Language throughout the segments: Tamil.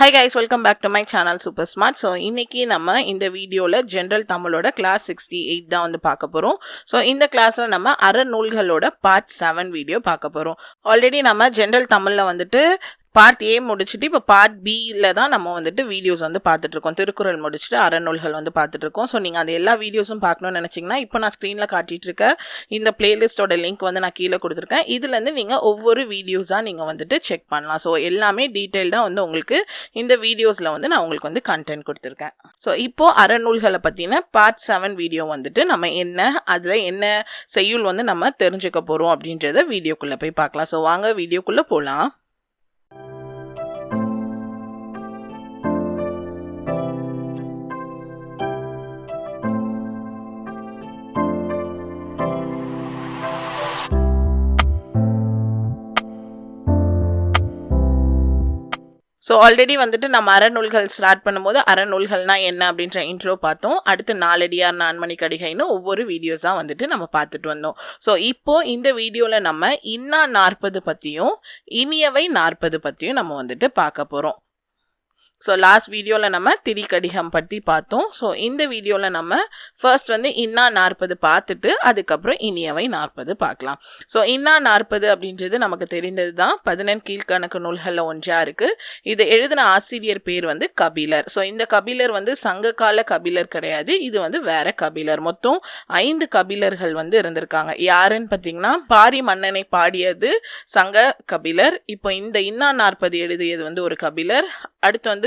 Hi guys, welcome back to my channel Super Smart. So இன்னைக்கு நம்ம இந்த வீடியோல ஜெனரல் தமிழோட கிளாஸ் 68 தான் வந்து பார்க்க போறோம். ஸோ இந்த கிளாஸ்ல நம்ம அறநூல்களோட பார்ட் 7 வீடியோ பார்க்க போறோம். ஆல்ரெடி நம்ம ஜெனரல் தமிழ்ல வந்துட்டு பார்ட் ஏ முடிச்சுட்டு இப்போ பார்ட் பியில் தான் நம்ம வந்துட்டு வீடியோஸ் வந்து பார்த்துட்ருக்கோம். திருக்குறள் முடிச்சுட்டு அறநூல்கள் வந்து பார்த்துட்ருக்கோம். ஸோ நீங்கள் அந்த எல்லா வீடியோஸும் பார்க்கணும்னு நினச்சிங்கன்னா இப்போ நான் ஸ்க்ரீனில் காட்டிகிட்டு இருக்க இந்த பிளேலிஸ்ட்டோட லிங்க் வந்து நான் கீழே கொடுத்துருக்கேன். இதுலேருந்து நீங்கள் ஒவ்வொரு வீடியோஸாக நீங்கள் வந்துட்டு செக் பண்ணலாம். ஸோ எல்லாமே டீட்டெயில்டாக வந்து உங்களுக்கு இந்த வீடியோஸில் வந்து நான் உங்களுக்கு வந்து கண்டென்ட் கொடுத்துருக்கேன். ஸோ இப்போது அறநூல்களை பற்றின பார்ட் 7 வீடியோ வந்துட்டு நம்ம அதில் என்ன செய்யுள் வந்து நம்ம தெரிஞ்சுக்க போகிறோம் அப்படின்றத வீடியோக்குள்ளே போய் பார்க்கலாம். ஸோ வாங்க வீடியோக்குள்ளே போகலாம். ஸோ ஆல்ரெடி வந்துட்டு நம்ம அறநூல்கள் ஸ்டார்ட் பண்ணும்போது அறநூல்கள்னா என்ன அப்படின்ற இன்ட்ரோ பார்த்தோம். அடுத்து நாலடியார் நான்மணிக்கடிகைன்னு ஒவ்வொரு வீடியோஸாக வந்துட்டு நம்ம பார்த்துட்டு வந்தோம். ஸோ இப்போது இந்த வீடியோவில் நம்ம இன்னா 40 பற்றியும் இனியவை 40 பற்றியும் நம்ம வந்துட்டு பார்க்க போகிறோம். ஸோ லாஸ்ட் வீடியோவில் நம்ம திரிகடிகம் பற்றி பார்த்தோம். ஸோ இந்த வீடியோவில் நம்ம ஃபர்ஸ்ட் வந்து இன்னா 40 பார்த்துட்டு அதுக்கப்புறம் இனியவை 40 பார்க்கலாம். ஸோ இன்னா 40 அப்படின்றது நமக்கு தெரிந்தது தான். 14 கீழ்கணக்கு நூல்களில் ஒன்றாக இருக்குது. இது எழுதின ஆசிரியர் பேர் வந்து கபிலர். ஸோ இந்த கபிலர் வந்து சங்ககால கபிலர் கிடையாது, இது வந்து வேற கபிலர். மொத்தம் 5 கபிலர்கள் வந்து இருந்திருக்காங்க. யாருன்னு பார்த்தீங்கன்னா பாரி மன்னனை பாடியது சங்க கபிலர். இப்போ இந்த இன்னா 40 எழுதியது வந்து ஒரு கபிலர். அடுத்து வந்து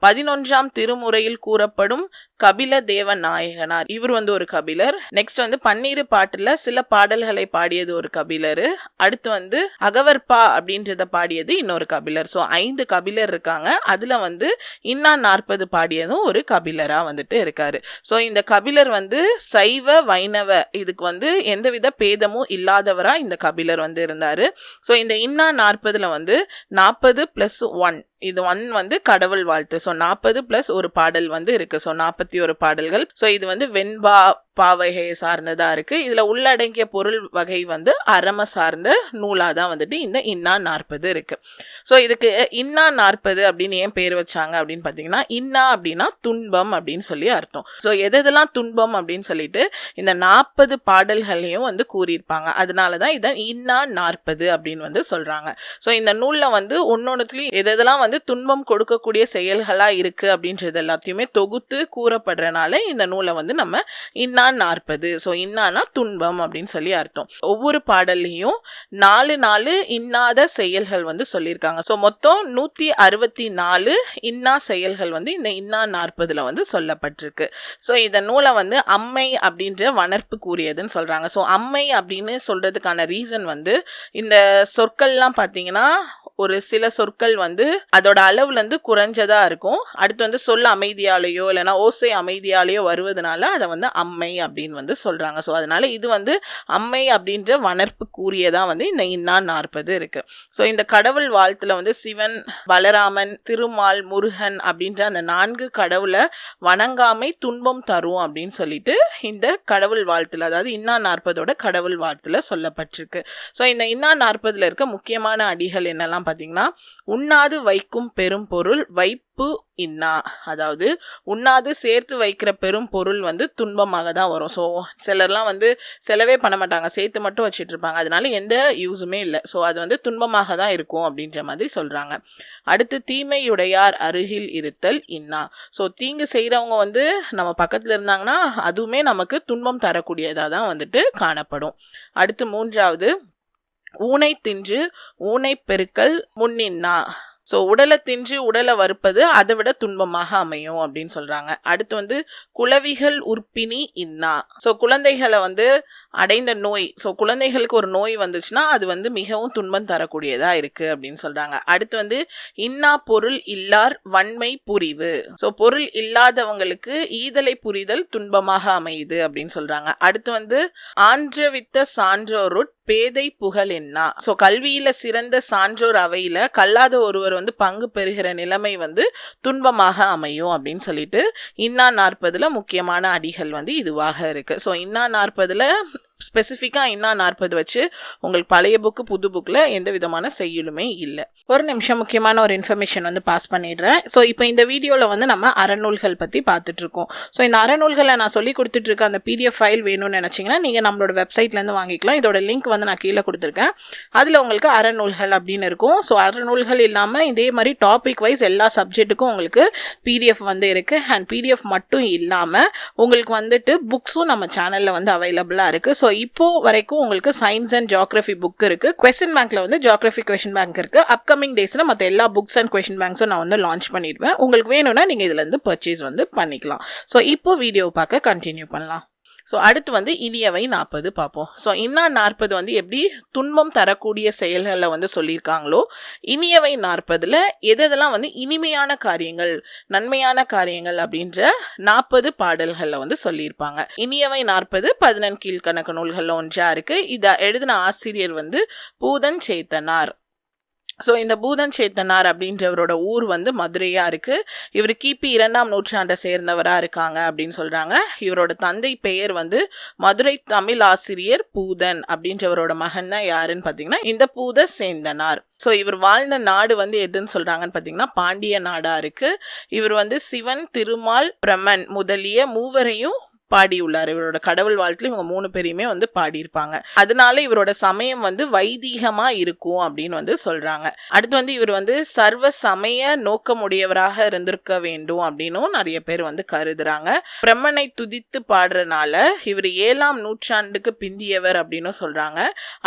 11ஆம் திருமுறையில் கூறப்படும் கபில தேவ நாயகனார், இவர் வந்து ஒரு கபிலர். நெக்ஸ்ட் வந்து பன்னீரு பாட்டுல சில பாடல்களை பாடியது ஒரு கபிலர். அடுத்து வந்து அகவற்பா அப்படின்றத பாடியது இன்னொரு கபிலர். ஸோ 5 கபிலர் இருக்காங்க. அதுல வந்து இன்னா 40 பாடியதும் ஒரு கபிலரா வந்துட்டு இருக்காரு. ஸோ இந்த கபிலர் வந்து சைவ வைணவ இதுக்கு வந்து எந்தவித பேதமும் இல்லாதவரா இந்த கபிலர் வந்து இருந்தாரு. ஸோ இந்த இன்னா 40 வந்து 40 + 1, இது 1 வந்து கடவுள் வாழ்த்து. ஸோ 40 + ஒரு பாடல் வந்து இருக்கு. ஸோ 41 பாடல்கள். ஸோ இது வந்து வெண்பா பாவகையை சார்ந்ததா இருக்கு. இதுல உள்ளடங்கிய பொருள் வகை வந்து அறம சார்ந்த நூலாதான் வந்துட்டு இந்த இன்னா 40 இருக்கு. ஸோ இதுக்கு இன்னா 40 அப்படின்னு ஏன் பேர் வச்சாங்க அப்படின்னு பார்த்தீங்கன்னா, இன்னா அப்படின்னா துன்பம் அப்படின்னு சொல்லி அர்த்தம். ஸோ எதெல்லாம் துன்பம் அப்படின்னு சொல்லிட்டு இந்த 40 பாடல்களையும் வந்து கூறியிருப்பாங்க. அதனாலதான் இதை இன்னா 40 அப்படின்னு வந்து சொல்றாங்க. ஸோ இந்த நூல்ல வந்து ஒன்னொன்னுத்துலயும் எதெல்லாம் வந்து துன்பம் கொடுக்கக்கூடிய செயல்களா இருக்கு அப்படின்றது எல்லாத்தையுமே தொகுத்து கூறப்படுறனால இந்த நூலை வந்து நம்ம இன்னா 40. ஸோ இன்னானா துன்பம் அப்படின்னு சொல்லி அர்த்தம். ஒவ்வொரு பாடல்லையும் 4 இன்னாத செயல்கள் வந்து சொல்லியிருக்காங்க. ஸோ மொத்தம் 164 இன்னா செயல்கள் வந்து இந்த இன்னா 40 வந்து சொல்லப்பட்டிருக்கு. ஸோ இந்த நூலை வந்து அம்மை அப்படின்ற வனர்ப்பு கூறியதுன்னு சொல்றாங்க. ஸோ அம்மை அப்படின்னு சொல்றதுக்கான ரீசன் வந்து இந்த சொற்கள்லாம் பார்த்தீங்கன்னா ஒரு சில சொற்கள் வந்து அதோட அளவுல இருந்து குறைஞ்சதா இருக்கும். அடுத்து வந்து சொல் அமைதியாலேயோ இல்லைன்னா ஓசை அமைதியாலேயோ வருவதனால அதை வந்து அம்மை அப்படின்னு வந்து சொல்றாங்க. ஸோ அதனால இது வந்து அம்மை அப்படின்ற வனர்ப்பு கூறியதான் வந்து இந்த இன்னா 40 இருக்கு. ஸோ இந்த கடவுள் வாழ்த்துல வந்து சிவன், பலராமன், திருமால், முருகன் அப்படின்ற அந்த 4 கடவுளை வணங்காமை துன்பம் தரும் அப்படின்னு சொல்லிட்டு இந்த கடவுள் வாழ்த்துல, அதாவது இன்னா 40 கடவுள் வாழ்த்துல சொல்லப்பட்டிருக்கு. ஸோ இந்த இன்னா 40 இருக்க முக்கியமான அடிகள் என்னெல்லாம் பார்த்தீங்கன்னா, உண்ணாது வைக்கும் பெரும் பொருள் வைப்பு இன்னா, அதாவது உண்ணாது சேர்த்து வைக்கிற பெரும் பொருள் வந்து துன்பமாக தான் வரும். ஸோ சிலர்லாம் வந்து செலவே பண்ண மாட்டாங்க, சேர்த்து மட்டும் வச்சுட்டு இருப்பாங்க, அதனால எந்த யூஸுமே இல்லை. ஸோ அது வந்து துன்பமாக தான் இருக்கும் அப்படின்ற மாதிரி சொல்றாங்க. அடுத்து தீமையுடையார் அருகில் இருத்தல் இன்னா. ஸோ தீங்கு செய்கிறவங்க வந்து நம்ம பக்கத்தில் இருந்தாங்கன்னா அதுவுமே நமக்கு துன்பம் தரக்கூடியதாக தான் வந்துட்டு காணப்படும். அடுத்து 3வது ஊனை தின்று ஊனை பெருக்கல் முன்னின்னா. ஸோ உடலை தின்று உடலை வறுப்பது அதை விட துன்பமாக அமையும் அப்படின்னு சொல்றாங்க. அடுத்து வந்து குளவிகள் உற்பினி இன்னா. ஸோ குழந்தைகளை வந்து அடைந்த நோய், ஸோ குழந்தைகளுக்கு ஒரு நோய் வந்துச்சுன்னா அது வந்து மிகவும் துன்பம் தரக்கூடியதா இருக்கு அப்படின்னு சொல்றாங்க. அடுத்து வந்து இன்னா பொருள் இல்லார் வன்மை புரிவு. ஸோ பொருள் இல்லாதவங்களுக்கு ஈதலை புரிதல் துன்பமாக அமையுது அப்படின்னு சொல்றாங்க. அடுத்து வந்து ஆன்றவித்த சான்றோருட் பேதை புகழ் என்னா. ஸோ கல்வியில சிறந்த சான்றோர் அவையில கல்லாத ஒருவர் வந்து பங்கு பெறுகிற நிலைமை வந்து துன்பமாக அமையும் அப்படின்னு சொல்லிட்டு இன்னா 40 முக்கியமான அடிகள் வந்து இதுவாக இருக்கு. ஸோ இன்னா 40 ஸ்பெசிஃபிக்காக இன்னா 40 வச்சு உங்களுக்கு பழைய புக்கு புது புக்கில் எந்த விதமான செய்யுளுமே இல்லை. ஒரு நிமிஷம் முக்கியமான ஒரு இன்ஃபர்மேஷன் வந்து பாஸ் பண்ணிடுறேன். ஸோ இப்போ இந்த வீடியோவில் வந்து நம்ம அறநூல்கள் பற்றி பார்த்துட்ருக்கோம். ஸோ இந்த அறநூல்களை நான் சொல்லி கொடுத்துட்ருக்க அந்த PDF ஃபைல் வேணும்னு நினச்சிங்கன்னா நீங்கள் நம்மளோட வெப்சைட்லேருந்து வாங்கிக்கலாம். இதோட லிங்க் வந்து நான் கீழே கொடுத்துருக்கேன். அதில் உங்களுக்கு அறநூல்கள் அப்படின்னு இருக்கும். ஸோ அறநூல்கள் இல்லாமல் இதே மாதிரி டாபிக் வைஸ் எல்லா சப்ஜெக்ட்டுக்கும் உங்களுக்கு PDF வந்து இருக்குது. அண்ட் PDF மட்டும் இல்லாமல் உங்களுக்கு வந்துட்டு புக்ஸும் நம்ம சேனலில் வந்து அவைலபிளாக இருக்குது. ஸோ இப்போ வரைக்கும் உங்களுக்கு சயின்ஸ் அண்ட் ஜியோகிராஃபி புக் இருக்கு. கொஸ்டின் பேங்க்ல வந்து ஜியோகிராஃபி கொஸ்டின் பேங்க் இருக்கு. அப்கமிங் டேஸ்ல மற்ற எல்லா புக்ஸ் அண்ட் கொஸ்டின் பேங்க்ஸும் நான் வந்து லான்ச் பண்ணிடுவேன். உங்களுக்கு வேணும்னா நீங்க இதுல இருந்து பர்ச்சேஸ் வந்து பண்ணிக்கலாம். ஸோ இப்போ வீடியோ பார்க்க கண்டினியூ பண்ணலாம். ஸோ அடுத்து வந்து இனியவை 40 பார்ப்போம். ஸோ இன்னா 40 வந்து எப்படி துன்பம் தரக்கூடிய செயல்களை வந்து சொல்லியிருக்காங்களோ, இனியவை 40ல் எதெல்லாம் வந்து இனிமையான காரியங்கள், நன்மையான காரியங்கள் அப்படின்ற 40 பாடல்களில் வந்து சொல்லியிருப்பாங்க. இனியவை 40 11 கீழ்கணக்கு நூல்களில் ஒன்றா இருக்கு. இதை எழுதின ஆசிரியர் வந்து பூதன் சேத்தனார். ஸோ இந்த பூதன் சேத்தனார் அப்படின்றவரோட ஊர் வந்து மதுரையாக இருக்குது. இவர் கிபி 2ஆம் நூற்றாண்டை சேர்ந்தவராக இருக்காங்க அப்படின்னு சொல்கிறாங்க. இவரோட தந்தை பெயர் வந்து மதுரை தமிழ் ஆசிரியர் பூதன் அப்படின்றவரோட மகன் தான் யாருன்னு பார்த்தீங்கன்னா இந்த பூத சேந்தனார். ஸோ இவர் வாழ்ந்த நாடு வந்து எதுன்னு சொல்கிறாங்கன்னு பார்த்தீங்கன்னா பாண்டிய நாடாக இருக்குது. இவர் வந்து சிவன், திருமால், பிரம்மன் முதலிய மூவரையும் பாடியுள்ளார். இவரோட கடவுள் வாழ்த்துல இவங்க 3 பேரையுமே வந்து பாடியிருப்பாங்க. அதனால இவரோட சமயம் வந்து வைதீகமா இருக்கும் அப்படின்னு வந்து சொல்றாங்க. அடுத்து வந்து இவர் வந்து சர்வ சமய நோக்கமுடையவராக இருந்திருக்க வேண்டும் அப்படின்னும் நிறைய பேர் வந்து கருதுறாங்க. பிரம்மனை துதித்து பாடுறதுனால இவர் 7ஆம் நூற்றாண்டுக்கு பிந்தியவர் அப்படின்னு சொல்றாங்க.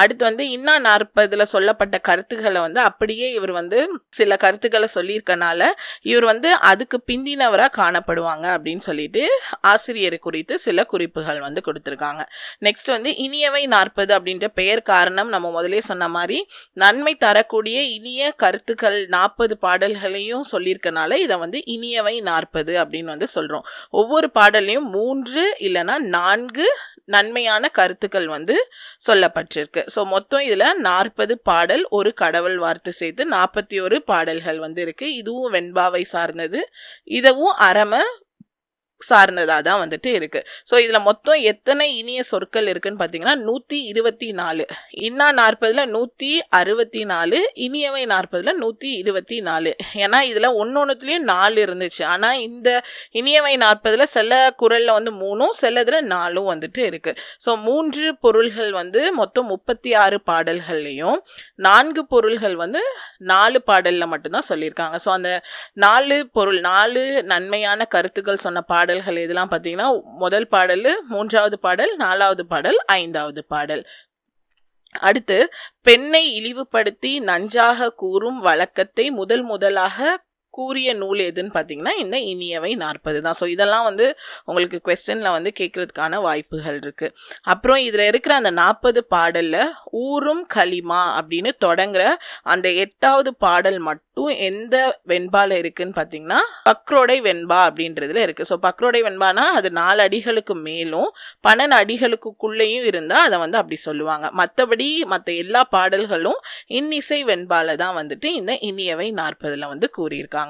அடுத்து வந்து இன்னா 40ல் சொல்லப்பட்ட கருத்துக்களை வந்து அப்படியே இவர் வந்து சில கருத்துக்களை சொல்லியிருக்கனால இவர் வந்து அதுக்கு பிந்தினவராக காணப்படுவாங்க அப்படின்னு சொல்லிட்டு ஆசிரியர் குறித்து சில குறிப்புகள் வந்து கொடுத்திருக்காங்க. நெக்ஸ்ட் வந்து இனியவை 40 அப்படின்ற பெயர் காரணம் நம்ம முதலே சொன்ன மாதிரி நன்மை தரக்கூடிய இனிய கருத்துக்கள் 40 பாடல்களையும் சொல்லியிருக்கனால இதை வந்து இனியவை 40 அப்படின்னு வந்து சொல்றோம். ஒவ்வொரு பாடல்லையும் 3 இல்லைன்னா 4 நன்மையான கருத்துக்கள் வந்து சொல்லப்பட்டிருக்கு. ஸோ மொத்தம் இதில் 40 பாடல், ஒரு கடவுள் வார்த்தை சேர்த்து 41 பாடல்கள் வந்து இருக்கு. இதுவும் வெண்பாவை சார்ந்தது, இதுவும் அறம சார்ந்ததாக தான் வந்துட்டு இருக்கு. ஸோ இதில் மொத்தம் எத்தனை இனிய சொற்கள் இருக்குன்னு பார்த்தீங்கன்னா 124. இன்னா 40ல் 164, இனியவை 40ல் 124. ஏன்னா இதில் ஒன்னொன்னுத்துலேயும் 4 இருந்துச்சு. ஆனால் இந்த இனியவை 40ல் சில குறளில் வந்து 3, சிலதுல 4 வந்துட்டு இருக்கு. ஸோ 3 பொருள்கள் வந்து மொத்தம் 36 பாடல்கள்லையும் 4 பொருள்கள் வந்து 4 பாடலில் மட்டும்தான் சொல்லியிருக்காங்க. ஸோ அந்த 4 பொருள், 4 நன்மையான கருத்துக்கள் சொன்ன பாடல்கள் இதெல்லாம் பார்த்தீங்கன்னா முதல் பாடல், 3வது பாடல், 4வது பாடல், 5வது பாடல். அடுத்து பெண்ணை இழிவுபடுத்தி நஞ்சாக கூறும் வழக்கத்தை முதலாக கூறிய நூல் எதுன்னு பார்த்தீங்கன்னா இந்த இனியவை 40 தான். ஸோ இதெல்லாம் வந்து உங்களுக்கு கொஸ்டினில் வந்து கேட்கறதுக்கான வாய்ப்புகள் இருக்குது. அப்புறம் இதில் இருக்கிற அந்த 40 பாடலில் ஊரும் களிமா அப்படின்னு தொடங்குற அந்த 8வது பாடல் மட்டும் எந்த வெண்பால இருக்குன்னு பார்த்தீங்கன்னா பக்ரோடை வெண்பா அப்படின்றதுல இருக்குது. ஸோ பக்ரோடை வெண்பானா அது 4 அடிகளுக்கு மேலும் 12 அடிகளுக்குள்ளேயும் இருந்தால் அதை வந்து அப்படி சொல்லுவாங்க. மற்றபடி மற்ற எல்லா பாடல்களும் இன்னிசை வெண்பால தான் வந்துட்டு இந்த இனியவை 40ல் வந்து கூறியிருக்காங்க.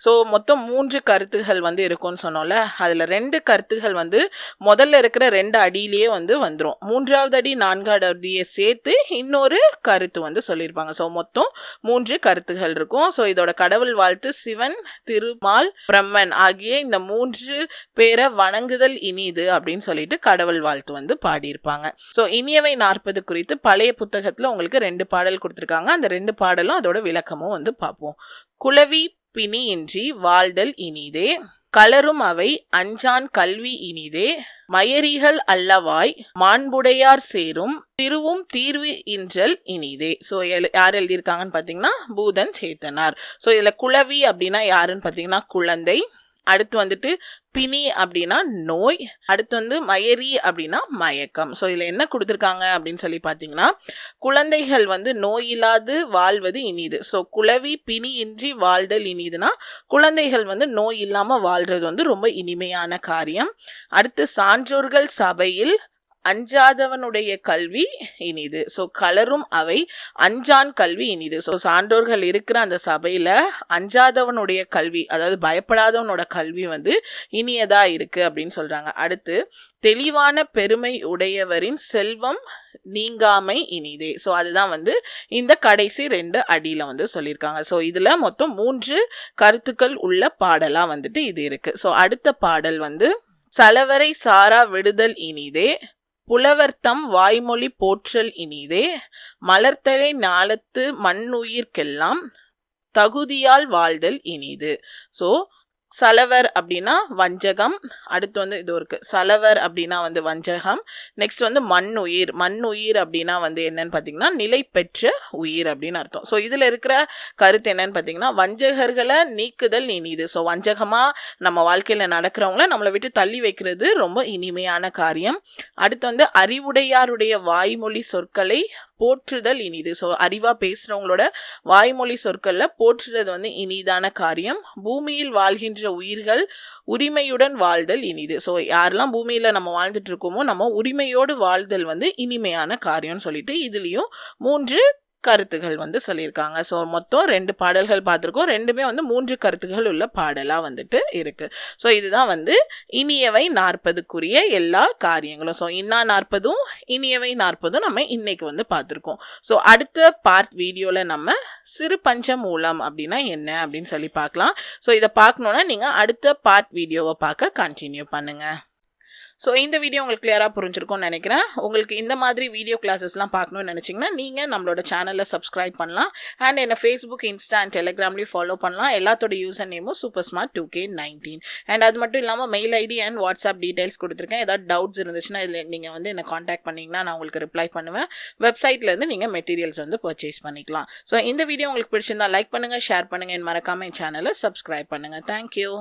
ஸோ மொத்தம் 3 கருத்துகள் வந்து இருக்கும்னு சொன்னோம்ல, அதில் 2 கருத்துகள் வந்து முதல்ல இருக்கிற 2 அடியிலேயே வந்து வந்துடும். 3வது அடி 4வது அடியை சேர்த்து இன்னொரு கருத்து வந்து சொல்லியிருப்பாங்க. ஸோ மொத்தம் 3 கருத்துகள் இருக்கும். ஸோ இதோட கடவுள் வாழ்த்து சிவன், திருமால், பிரம்மன் ஆகிய இந்த 3 பேரை வணங்குதல் இனிது அப்படின்னு சொல்லிட்டு கடவுள் வாழ்த்து வந்து பாடியிருப்பாங்க. ஸோ இனியவை 40 குறித்து பழைய புத்தகத்தில் உங்களுக்கு 2 பாடல் கொடுத்துருக்காங்க. அந்த 2 பாடலும் அதோட விளக்கமும் வந்து பார்ப்போம். குளவி பிணி இன்றி வாழ்தல் இனிதே, கலரும் அவை அஞ்சான் கல்வி இனிதே, மயரிகள் அல்லவாய் மாண்புடையார் சேரும் திருவும் தீர்வு இன்றல் இனிதே. ஸோ யார் எழுதியிருக்காங்கன்னு பார்த்தீங்கன்னா பூதன் சேத்தனார். ஸோ இதில் குளவி அப்படின்னா யாருன்னு பார்த்தீங்கன்னா குழந்தை. அடுத்து வந்துட்டு பிணி அப்படின்னா நோய். அடுத்து வந்து மயரி அப்படின்னா மயக்கம். ஸோ இதில் என்ன கொடுத்துருக்காங்க அப்படின்னு சொல்லி பார்த்தீங்கன்னா குழந்தைகள் வந்து நோயில்லாது வாழ்வது இனிது. ஸோ குளவி பிணி இன்றி வாழ்தல் இனிதுன்னா குழந்தைகள் வந்து நோய் இல்லாமல் வாழ்றது வந்து ரொம்ப இனிமையான காரியம். அடுத்து சான்றோர்கள் சபையில் அஞ்சாதவனுடைய கல்வி இனிது. ஸோ கலரும் அவை அஞ்சான் கல்வி இனிது. ஸோ சான்றோர்கள் இருக்கிற அந்த சபையில் அஞ்சாதவனுடைய கல்வி, அதாவது பயப்படாதவனோட கல்வி வந்து இனியதா இருக்கு அப்படின்னு சொல்றாங்க. அடுத்து தெளிவான பெருமை உடையவரின் செல்வம் நீங்காமை இனிதே. ஸோ அதுதான் வந்து இந்த கடைசி 2 அடியில் வந்து சொல்லியிருக்காங்க. ஸோ இதில் மொத்தம் 3 கருத்துக்கள் உள்ள பாடலாக வந்துட்டு இது இருக்கு. ஸோ அடுத்த பாடல் வந்து சலவரை சாரா விடுதல் இனிதே, புலவர்த்தம் வாய்மொழி போற்றல் இனிதே, மலர்த்தலை ஞாலத்து மண்ணுயிர்க்கெல்லாம் தகுதியால் வாழ்தல் இனிது. ஸோ சலவர் அப்படின்னா வஞ்சகம், அடுத்து வந்து இது இருக்கு சலவர் அப்படின்னா வந்து வஞ்சகம், நெக்ஸ்ட் வந்து மண்ணுயிர் அப்படின்னா வந்து என்னன்னு பார்த்தீங்கன்னா நிலை பெற்ற உயிர் அப்படின்னு அர்த்தம். ஸோ இதில் இருக்கிற கருத்து என்னன்னு பார்த்தீங்கன்னா வஞ்சகர்களை நீக்குதல் இனிது. ஸோ வஞ்சகமாக நம்ம வாழ்க்கையில் நடக்கிறவங்கள நம்மளை விட்டு தள்ளி வைக்கிறது ரொம்ப இனிமையான காரியம். அடுத்து வந்து அறிவுடையாருடைய வாய்மொழி சொற்களை போற்றுதல் இனிது. ஸோ அறிவாக பேசுகிறவங்களோட வாய்மொழி சொற்களில் போற்றுறது வந்து இனிதான காரியம். பூமியில் வாழ்கின்ற உயிர்கள் உரிமையுடன் வாழ்தல் இனிது. ஸோ யாரெல்லாம் பூமியில் நம்ம வாழ்ந்துட்டு இருக்கோமோ நம்ம உரிமையோடு வாழ்தல் வந்து இனிமையான காரியம்னு சொல்லிட்டு இதுலேயும் 3 கருத்துகள் வந்து சொல்லியிருக்காங்க. ஸோ மொத்தம் 2 பாடல்கள் பார்த்துருக்கோம். 2மே வந்து 3 கருத்துகள் உள்ள பாடலாக வந்துட்டு இருக்கு. ஸோ இதுதான் வந்து இனியவை 40க்குரிய எல்லா காரியங்களும். ஸோ இன்னா 40ம் இனியவை 40ம் நம்ம இன்னைக்கு வந்து பார்த்துருக்கோம். ஸோ அடுத்த பார்ட் வீடியோவில் நம்ம சிறு பஞ்ச மூலம் அப்படின்னா என்ன அப்படின்னு சொல்லி பார்க்கலாம். ஸோ இதை பார்க்கணுன்னா நீங்கள் அடுத்த பார்ட் வீடியோவை பார்க்க கண்டினியூ பண்ணுங்கள். ஸோ இந்த வீடியோ உங்களுக்கு கிளியராக புரிஞ்சிருக்கும்னு நினைக்கிறேன். உங்களுக்கு இந்த மாதிரி வீடியோ கிளாஸஸ்லாம் பார்க்கணும்னு நினச்சிங்கன்னா நீங்கள் நம்மளோட சேனலை சப்ஸ்கிரைப் பண்ணலாம். அண்ட் என்ன ஃபேஸ்புக், இன்ஸ்டா அண்ட் டெலிகிராம்லேயும் ஃபாலோ பண்ணலாம். எல்லாத்தோட யூசர் நேமும் supersmart2k19. அண்ட் அது மட்டும் இல்லாமல் mail ID and WhatsApp details கொடுத்துருக்கேன். ஏதாவது டவுட்ஸ் இருந்துச்சுன்னா இதில் நீங்கள் வந்து என்னை காண்டாக்ட் பண்ணிங்கன்னா நான் உங்களுக்கு ரிப்ளை பண்ணுவேன். வெப்சைட்லேருந்து நீங்கள் மெட்டீரியல்ஸ் வந்து பர்ச்சேஸ் பண்ணிக்கலாம். ஸோ இந்த வீடியோ உங்களுக்கு பிடிச்சிருந்தா லைக் பண்ணுங்கள், ஷேர் பண்ணுங்கள், மறக்காமல் என் சேனலை சப்ஸ்கிரைப் பண்ணுங்கள். தேங்க்யூ.